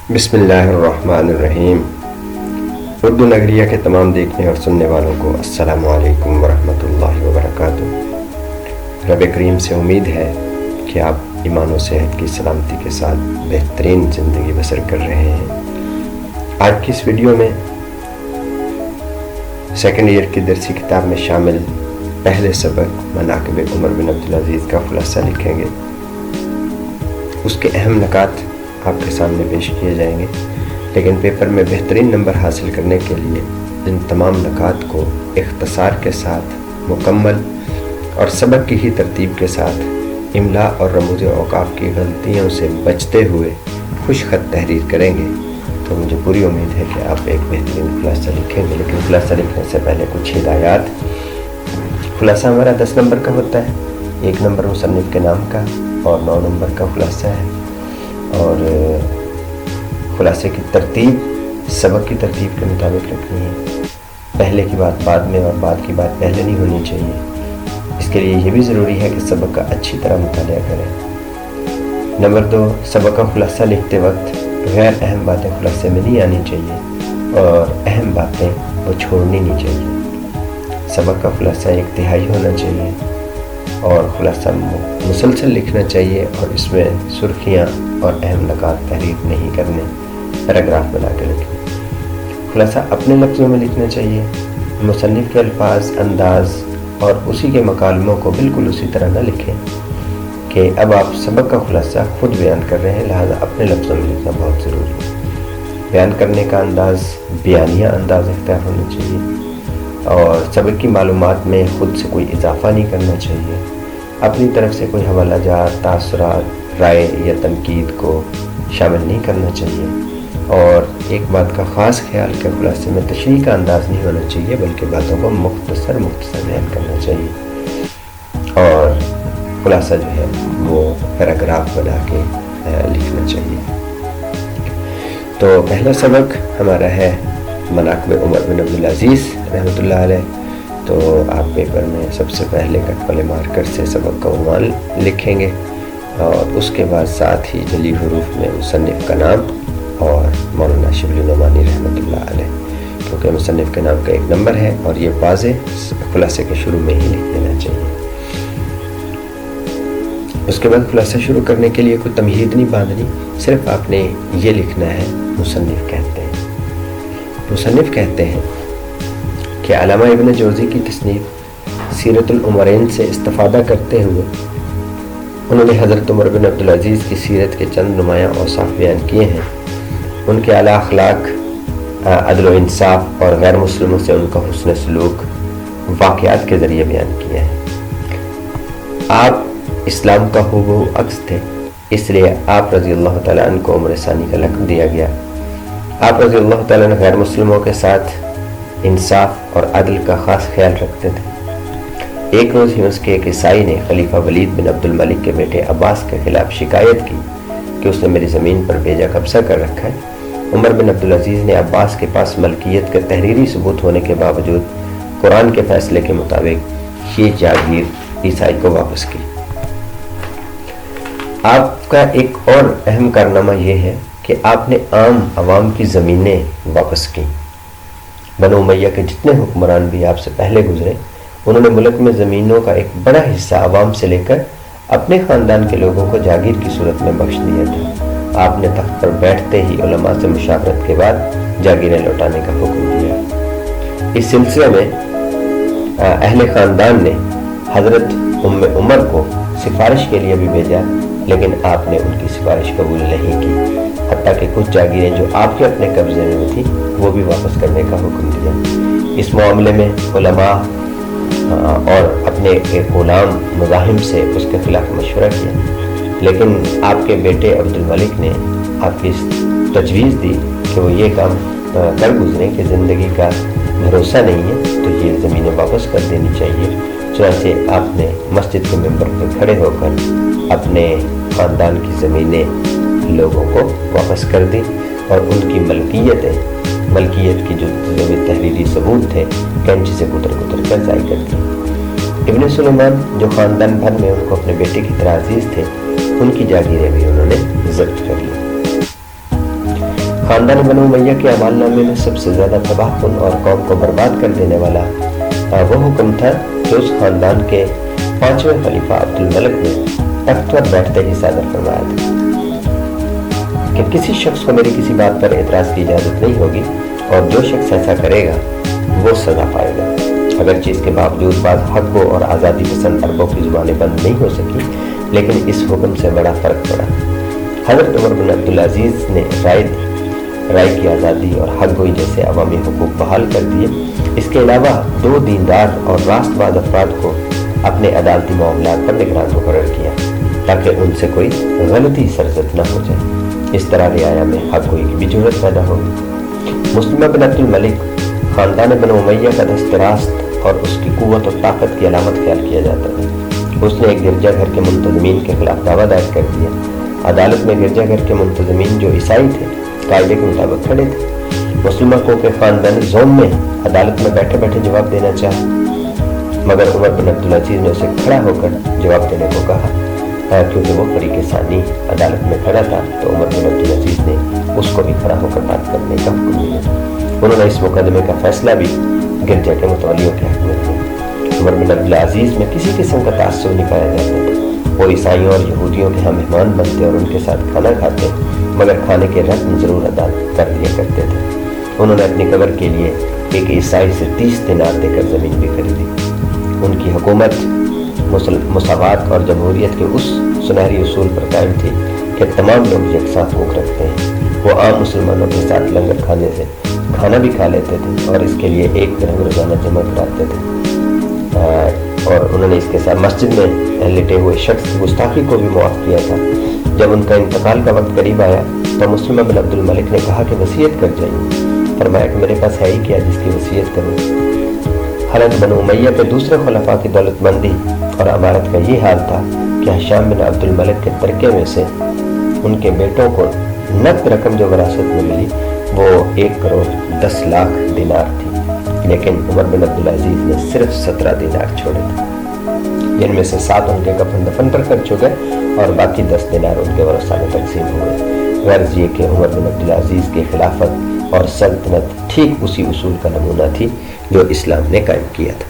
بسم اللہ الرحمن الرحیم۔ اردو نگریہ کے تمام دیکھنے اور سننے والوں کو السلام علیکم ورحمۃ اللہ وبرکاتہ۔ رب کریم سے امید ہے کہ آپ ایمان و صحت کی سلامتی کے ساتھ بہترین زندگی بسر کر رہے ہیں۔ آج کی اس ویڈیو میں سیکنڈ ایئر کی درسی کتاب میں شامل پہلے سبق مناقب عمر بن عبدالعزیز کا خلاصہ لکھیں گے۔ اس کے اہم نکات آپ کے سامنے پیش کیے جائیں گے، لیکن پیپر میں بہترین نمبر حاصل کرنے کے لیے ان تمام نکات کو اختصار کے ساتھ مکمل اور سبق کی ہی ترتیب کے ساتھ املا اور رموز اوقاف کی غلطیوں سے بچتے ہوئے خوش خط تحریر کریں گے۔ تو مجھے پوری امید ہے کہ آپ ایک بہترین خلاصہ لکھیں گے، لیکن خلاصہ لکھنے سے پہلے کچھ ہدایات۔ خلاصہ ہمارا 10 نمبر کا ہوتا ہے، 1 نمبر مصنف کے نام کا اور 9 نمبر کا خلاصہ ہے۔ اور خلاصے کی ترتیب سبق کی ترتیب کے مطابق رکھنی ہے، پہلے کی بات بعد میں اور بعد کی بات پہلے نہیں ہونی چاہیے۔ اس کے لیے یہ بھی ضروری ہے کہ سبق کا اچھی طرح مطالعہ کریں۔ نمبر 2، سبق کا خلاصہ لکھتے وقت غیر اہم باتیں خلاصے میں نہیں آنی چاہیے اور اہم باتیں وہ چھوڑنی نہیں چاہیے۔ سبق کا خلاصہ 1 تہائی ہونا چاہیے اور خلاصہ مسلسل لکھنا چاہیے، اور اس میں سرخیاں اور اہم نکات تحریر نہیں کرنے، پیراگراف بنا کے لکھیں۔ خلاصہ اپنے لفظوں میں لکھنا چاہیے، مصنف کے الفاظ، انداز اور اسی کے مکالموں کو بالکل اسی طرح نہ لکھیں کہ اب آپ سبق کا خلاصہ خود بیان کر رہے ہیں، لہذا اپنے لفظوں میں لکھنا بہت ضروری ہے۔ بیان کرنے کا انداز بیانیہ انداز اختیار ہونا چاہیے، اور سبق کی معلومات میں خود سے کوئی اضافہ نہیں کرنا چاہیے۔ اپنی طرف سے کوئی حوالہ جات، تاثرات، رائے یا تنقید کو شامل نہیں کرنا چاہیے، اور ایک بات کا خاص خیال کہ خلاصے میں تشریح کا انداز نہیں ہونا چاہیے، بلکہ باتوں کو مختصر بیان کرنا چاہیے، اور خلاصہ جو ہے وہ پیراگراف بنا کے لکھنا چاہیے۔ تو پہلا سبق ہمارا ہے مناقب عمر بن عبدالعزیز رحمۃ اللہ علیہ۔ تو آپ پیپر میں سب سے پہلے کٹ والے مارکر سے سبق کا عنوان لکھیں گے، اور اس کے بعد ساتھ ہی جلی حروف میں مصنف کا نام اور مولانا شبلی نعمانی رحمۃ اللہ علیہ، کیونکہ مصنف کے نام کا 1 نمبر ہے اور یہ واضح خلاصے کے شروع میں ہی لکھ دینا چاہیے۔ اس کے بعد خلاصہ شروع کرنے کے لیے کوئی تمہید نہیں باندھنی، صرف آپ نے یہ لکھنا ہے مصنف کہتے ہیں۔ مصنف کہتے ہیں کہ علامہ ابن جوزی کی تصنیف سیرت العمرین سے استفادہ کرتے ہوئے انہوں نے حضرت عمر بن عبدالعزیز کی سیرت کے چند نمایاں اوصاف بیان کیے ہیں۔ ان کے اعلیٰ اخلاق، عدل و انصاف اور غیر مسلموں سے ان کا حسن سلوک واقعات کے ذریعے بیان کیا ہے۔ آپ اسلام کا ہو عکس تھے، اس لیے آپ رضی اللہ تعالیٰ عنہ کو عمر ثانی کا لقب دیا گیا۔ آپ رضی اللہ تعالیٰ عنہ غیر مسلموں کے ساتھ انصاف اور عدل کا خاص خیال رکھتے تھے۔ ایک روز ہمس کے ایک عیسائی نے خلیفہ ولید بن عبد الملک کے بیٹے عباس کے خلاف شکایت کی کہ اس نے میری زمین پر بیجا قبضہ کر رکھا ہے۔ عمر بن عبدالعزیز نے عباس کے پاس ملکیت کا تحریری ثبوت ہونے کے باوجود قرآن کے فیصلے کے مطابق یہ جاگیر عیسائی کو واپس کی۔ آپ کا ایک اور اہم کارنامہ یہ ہے کہ آپ نے عام عوام کی زمینیں واپس کی۔ بنو امیہ کے جتنے حکمران بھی آپ سے پہلے گزرے، انہوں نے ملک میں زمینوں کا ایک بڑا حصہ عوام سے لے کر اپنے خاندان کے لوگوں کو جاگیر کی صورت میں بخش دیا تھا۔ آپ نے تخت پر بیٹھتے ہی علماء سے مشاورت کے بعد جاگیریں لوٹانے کا حکم دیا۔ اس سلسلے میں اہل خاندان نے حضرت ام عمر کو سفارش کے لیے بھی بھیجا، لیکن آپ نے ان کی سفارش قبول نہیں کی، حتیٰ کہ کچھ جاگیریں جو آپ کے اپنے قبضے میں تھیں وہ بھی واپس کرنے کا حکم دیا۔ اس معاملے میں علماء اور اپنے ایک غلام مزاحم سے اس کے خلاف مشورہ کیا، لیکن آپ کے بیٹے عبد الملک نے آپ کی تجویز دی کہ وہ یہ کام کر گزریں کہ زندگی کا بھروسہ نہیں ہے تو یہ زمینیں واپس کر دینی چاہیے۔ چنانچہ آپ نے مسجد کے ممبر پر کھڑے ہو کر اپنے خاندان کی زمینیں لوگوں کو واپس کر دی، اور ان کی ملکیت کی جو تحریری ثبوت تھے کینچی سے کتر کر ضائع کر دی۔ ابن سلیمان جو خاندان بھر میں ان کو اپنے بیٹے کی طرح عزیز تھے، ان کی جاگیریں بھی انہوں نے ضبط کر لی۔ خاندان بنو امیہ کے اعمال نامے میں سب سے زیادہ تباہ کن اور قوم کو برباد کر دینے والا وہ حکم تھا جو اس خاندان کے 5ویں خلیفہ عبد الملک نے تخت پر بیٹھتے ہی صادر فرمایا تھا کہ کسی شخص کو میری کسی بات پر اعتراض کی اجازت نہیں ہوگی، اور جو شخص ایسا کرے گا وہ سزا پائے گا۔ اگرچہ اس کے باوجود بعض حق اور آزادی پسند عربوں کی زبانیں بند نہیں ہو سکی، لیکن اس حکم سے بڑا فرق پڑا۔ حضرت عمر بن عبدالعزیز نے رائے کی آزادی اور حق گوئی جیسے عوامی حقوق بحال کر دیے۔ اس کے علاوہ 2 دیندار اور راست باز افراد کو اپنے عدالتی معاملات پر نگران مقرر کیا تاکہ ان سے کوئی غلطی سرزد نہ ہو جائے۔ اس طرح رعایا میں حق گوئی کی بھی ضرورت پیدا ہوگی۔ مسلمہ بن عبد الملک خاندان بنو امیہ کا دست راست اور اس کی قوت و طاقت کی علامت خیال کیا جاتا تھا۔ اس نے ایک گرجا گھر کے منتظمین کے خلاف دعویٰ دائر کر دیا۔ عدالت میں گرجا گھر کے منتظمین جو عیسائی تھے قاعدے کے مطابق کھڑے تھے۔ مسلمہ کو کے خاندانی زوم میں عدالت میں بیٹھے بیٹھے جواب دینا چاہا، مگر عمر بن عبدالعزیز نے اسے کھڑا ہو کر جواب دینے کو کہا۔ کیونکہ وہ فریق ثانی عدالت میں کھڑا تھا تو عمر بن عبدالعزیز نے اس کو بھی کھڑا ہو کر بات کرنے کا حکم دیا۔ انہوں نے اس مقدمے کا فیصلہ بھی گرجا کے متولیوں کے حق میں کیا۔ عمر بن عبدالعزیز میں کسی قسم کا تعصب نہیں پایا جاتا تھا۔ وہ عیسائیوں اور یہودیوں کے ہاں مہمان بنتے اور ان کے ساتھ کھانا کھاتے، مگر کھانے کے رسم ضرور ادا کر دیا کرتے تھے۔ انہوں نے اپنی قبر کے لیے ایک عیسائی سے 30 دینار دے کر زمین بھی خریدی۔ ان کی حکومت مساوات اور جمہوریت کے اس سنہری اصول پر قائم تھی کہ تمام لوگ یکساں حقوق رکھتے ہیں۔ وہ عام مسلمانوں کے ساتھ لنگر کھانے سے کھانا بھی کھا لیتے تھے اور اس کے لیے 1 درہم روزانہ جمع کراتے تھے، اور انہوں نے اس کے ساتھ مسجد میں لیٹے ہوئے شخص کی گستاخی کو بھی معاف کیا تھا۔ جب ان کا انتقال کا وقت قریب آیا تو مسلمہ بن عبد الملک نے کہا کہ وصیت کر جائیے۔ فرمایا کہ میرے پاس ہے ہی کیا جس کی وصیت کروں۔ حضرت بنو امیہ کے دوسرے خلفاء کی دولت مندی اور عمارت کا یہ حال تھا کہ ہشام بن عبد الملک کے ترکے میں سے ان کے بیٹوں کو نقد رقم جو وراثت میں ملی وہ 1 کروڑ 10 لاکھ دینار تھی، لیکن عمر بن عبدالعزیز نے صرف 17 دینار چھوڑے تھے، جن میں سے 7 ان کے کفن دفن پر کر چکے اور باقی 10 دینار ان کے ورثاء میں تقسیم ہوئے۔ غرض یہ کہ عمر بن عبدالعزیز کی خلافت اور سلطنت ٹھیک اسی اصول کا نمونہ تھی جو اسلام نے قائم کیا تھا۔